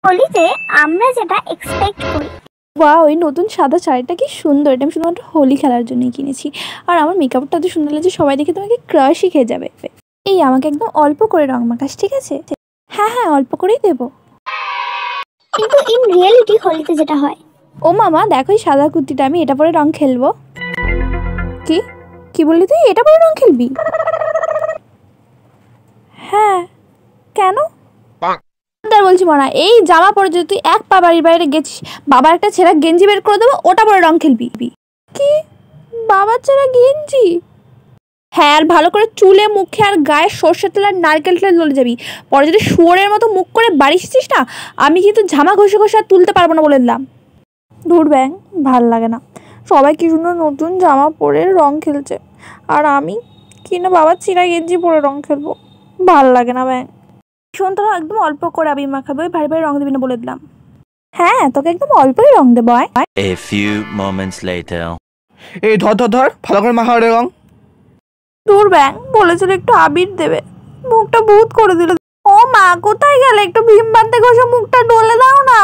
হোলিতে আমরা যেটা এক্সপেক্ট করি। ওয়াও, এই নতুন সাদা শাড়িটা কি সুন্দর! এটা আমি শুধুমাত্র হোলি খেলার জন্যই কিনেছি। আর আমার মেকআপটা এত সুন্দর লাগছে, সবাই দেখে তোমাকে ক্রাশই খেয়ে যাবে। এই আমাকে একদম অল্প করে রং মাখাস, ঠিক আছে? হ্যাঁ হ্যাঁ, অল্প করেই দেবো। কিন্তু ইন রিয়েলিটি হোলিতে যেটা হয়, ও মামা দেখো, এই সাদা কুর্তিটা, আমি এটা পরে রং খেলবো। কি কি বললি তুই? এটা পরে রং খেলবি? হ্যাঁ, কেন? বলছি মনা, এই জামা পরে যদি তুই এক পা বাড়ির বাইরে গেছিস, বাবার একটা ছেঁড়া গেঞ্জি বের করে দেবো, ওটা পরে রং খেলবি? কি, বাবার ছেঁড়া গেঞ্জি? হ্যাঁ, আর ভালো করে চুলে মুখে আর গায়ে সর্ষের তেল আর নারকেল তেল চলে যাবি। পরে যদি শুয়োরের মতো মুখ করে বাড়ি এসেছিস না, আমি কিন্তু জামা ঘষে ঘষে আর তুলতে পারবো না বলে দিলাম। দূর ব্যাং, ভাল লাগে না। সবাই কি সুন্দর নতুন জামা পরে রং খেলছে, আর আমি কিনা বাবার ছিঁড়া গেঞ্জি পরে রং খেলবো। ভাল লাগে না ব্যাং। শোন, তোরা একদম অল্প করে আবির মাখাবে, ওই ভারী ভারী রং দিবি না বলে দিলাম। হ্যাঁ, তোকে একদম অল্পই রং দেবো। A few moments later. এই ধর ধর ধর, ভালো করে মাখা রে রং। দূর ব্যাং, বলেছিল একটু আবির দেবে, মুখটা ভূত করে দিল। ও মা, কোথায় গেলে? একটু ভীম বাঁধতে ঘষে মুখটা ডলে দাও না।